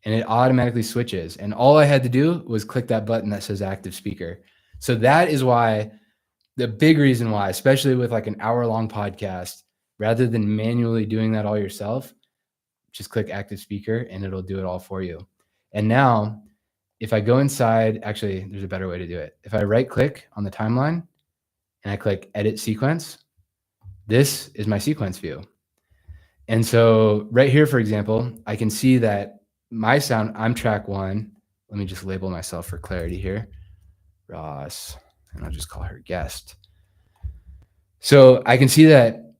And it automatically switches. And all I had to do was click that button that says active speaker. So that is why, the big reason why, especially with like an hour-long podcast, rather than manually doing that all yourself, just click active speaker and it'll do it all for you. And now if I go inside, actually, there's a better way to do it. If I right click on the timeline and I click edit sequence, this is my sequence view. And so right here, for example, I can see that my sound, I'm track 1. Let me just label myself for clarity here. Ross, and I'll just call her guest. So I can see that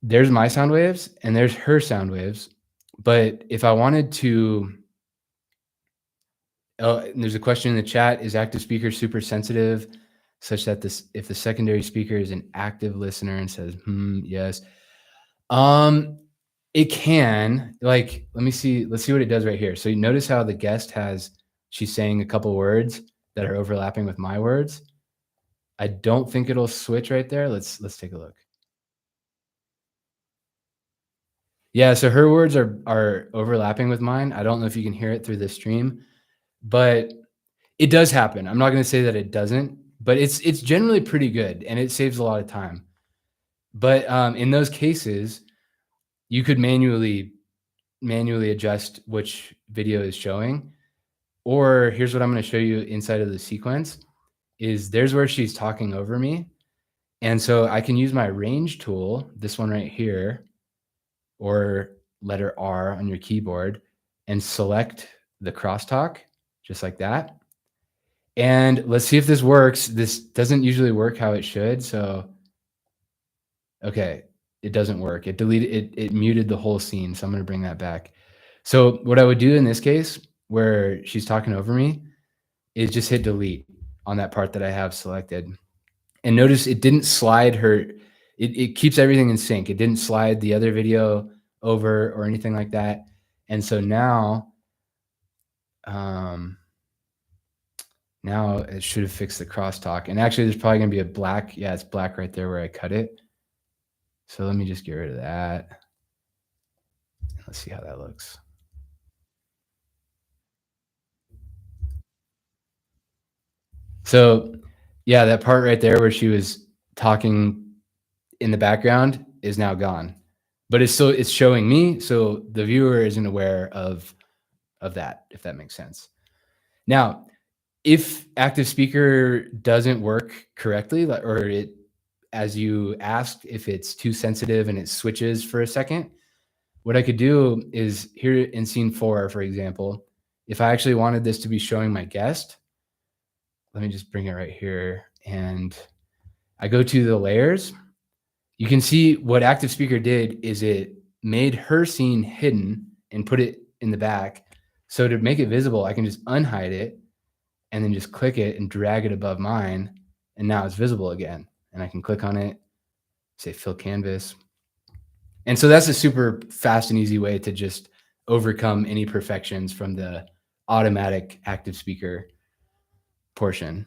there's my sound waves and there's her sound waves. But if I wanted to, there's a question in the chat, is active speaker super sensitive such that if the secondary speaker is an active listener and says, yes. It can, like, let's see what it does right here. So you notice how the guest she's saying a couple words that are overlapping with my words. I don't think it'll switch right there. Let's take a look. Yeah, so her words are overlapping with mine. I don't know if you can hear it through the stream, but it does happen. I'm not going to say that it doesn't, but it's generally pretty good and it saves a lot of time. But in those cases, you could manually adjust which video is showing. Or here's what I'm going to show you inside of the sequence is there's where she's talking over me. And so I can use my range tool, this one right here, or letter R on your keyboard, and select the crosstalk just like that. And let's see if this works. This doesn't usually work how it should. So, okay, it doesn't work. It deleted it muted the whole scene. So I'm going to bring that back. So what I would do in this case, where she's talking over me, is just hit delete on that part that I have selected. And notice it didn't slide her. It keeps everything in sync. It didn't slide the other video over or anything like that. And so now, Now it should have fixed the crosstalk. And actually, there's probably gonna be a black. Yeah, it's black right there where I cut it. So let me just get rid of that. Let's see how that looks. So, yeah, that part right there where she was talking in the background is now gone. But it's showing me, so the viewer isn't aware of that, if that makes sense. Now, if active speaker doesn't work correctly, or it, as you asked, if it's too sensitive and it switches for a second, what I could do is here in scene 4, for example, if I actually wanted this to be showing my guest, let me just bring it right here, and I go to the layers. You can see what active speaker did is it made her scene hidden and put it in the back. So to make it visible, I can just unhide it and then just click it and drag it above mine. And now it's visible again. And I can click on it, say fill canvas. And so that's a super fast and easy way to just overcome any imperfections from the automatic active speaker portion.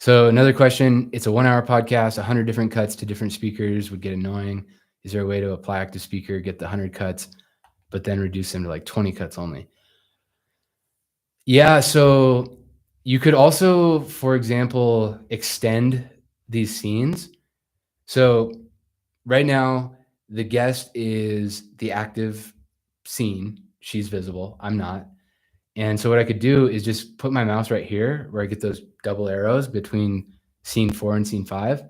So another question, it's a 1-hour podcast, 100 different cuts to different speakers would get annoying. Is there a way to apply active speaker, get the 100 cuts, but then reduce them to like 20 cuts only? Yeah, so you could also, for example, extend these scenes. So right now, the guest is the active scene. She's visible. I'm not. And so what I could do is just put my mouse right here where I get those double arrows between scene 4 and scene 5.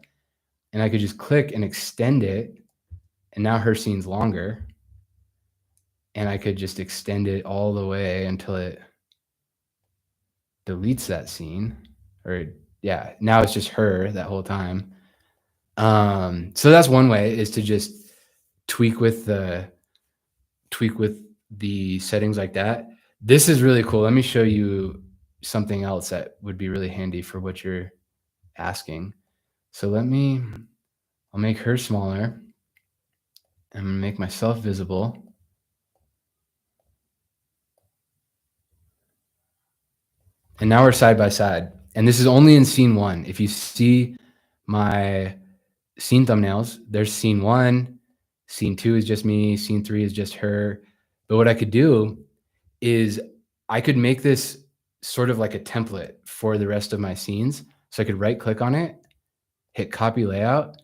And I could just click and extend it. And now her scene's longer. And I could just extend it all the way until it deletes that scene. Or yeah, now it's just her that whole time. So that's one way, is to just tweak with the settings like that. This is really cool. Let me show you something else that would be really handy for what you're asking. So I'll make her smaller. I'm gonna make myself visible. And now we're side by side. And this is only in scene 1. If you see my scene thumbnails, there's scene 1, scene 2 is just me, scene 3 is just her. But what I could do is I could make this sort of like a template for the rest of my scenes. So I could right click on it, hit copy layout,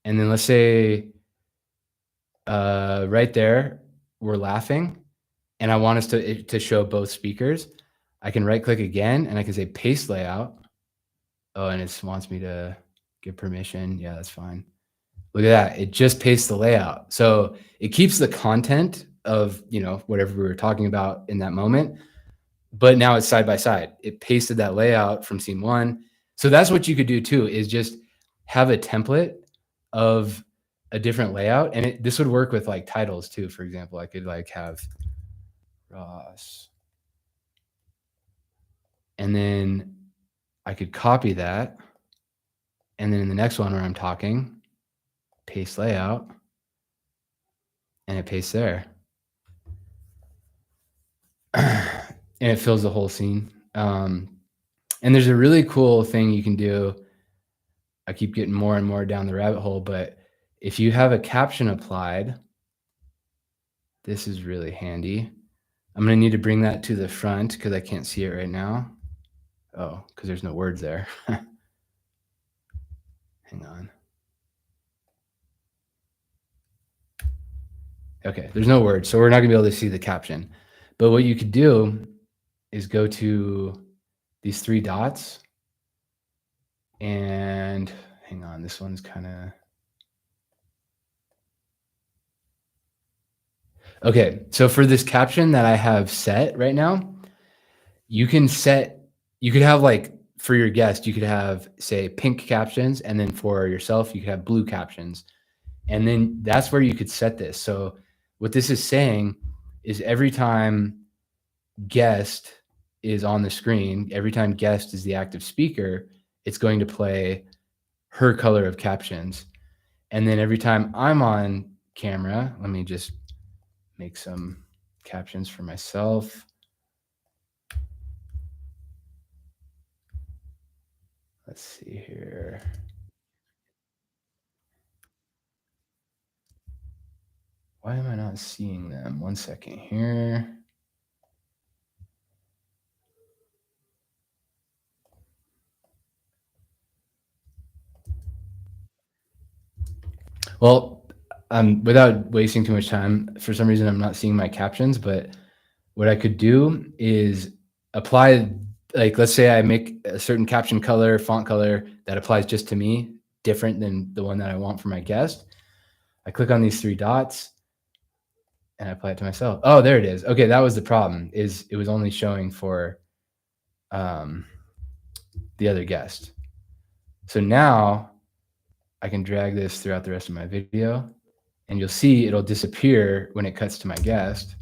and then let's say right there, we're laughing, and I want us to show both speakers. I can right click again and I can say paste layout. Oh, and it wants me to give permission. Yeah, that's fine. Look at that. It just pastes the layout. So it keeps the content of, whatever we were talking about in that moment, but now it's side by side. It pasted that layout from scene 1. So that's what you could do too, is just have a template of a different layout. And this would work with like titles too. For example, I could like have Ross, and then I could copy that. And then in the next one where I'm talking, paste layout, and it pastes there. And it fills the whole scene. And there's a really cool thing you can do. I keep getting more and more down the rabbit hole, but if you have a caption applied, this is really handy. I'm going to need to bring that to the front because I can't see it right now. Oh, because there's no words there. Hang on. Okay, there's no words, so we're not going to be able to see the caption. But what you could do is go to these 3 dots, and hang on, this one's kind of... Okay, so for this caption that I have set right now, you could have like, for your guest, you could have, say, pink captions, and then for yourself, you could have blue captions. And then that's where you could set this. So what this is saying is every time guest is on the screen, every time guest is the active speaker, it's going to play her color of captions. And then every time I'm on camera, let me just make some captions for myself. Let's see here. Why am I not seeing them? One second here. Well, without wasting too much time, for some reason I'm not seeing my captions, but what I could do is apply, like, let's say I make a certain caption color, font color that applies just to me, different than the one that I want for my guest. I click on these three dots and I apply it to myself. Oh, there it is. Okay, that was the problem. Is it was only showing for um, the other guest. So now I can drag this throughout the rest of my video, and you'll see it'll disappear when it cuts to my guest.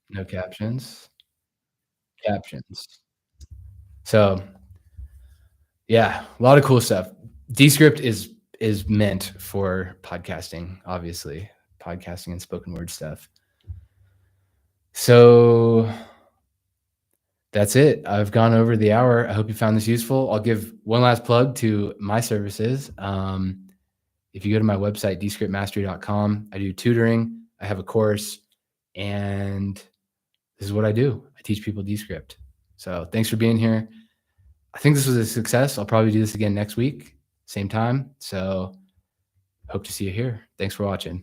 No captions. Captions. So yeah, a lot of cool stuff. Descript is meant for podcasting, obviously, podcasting and spoken word stuff. So that's it. I've gone over the hour. I hope you found this useful. I'll give one last plug to my services. If you go to my website, descriptmastery.com, I do tutoring. I have a course, and this is what I do. I teach people Descript. So thanks for being here. I think this was a success. I'll probably do this again next week, same time. So hope to see you here. Thanks for watching.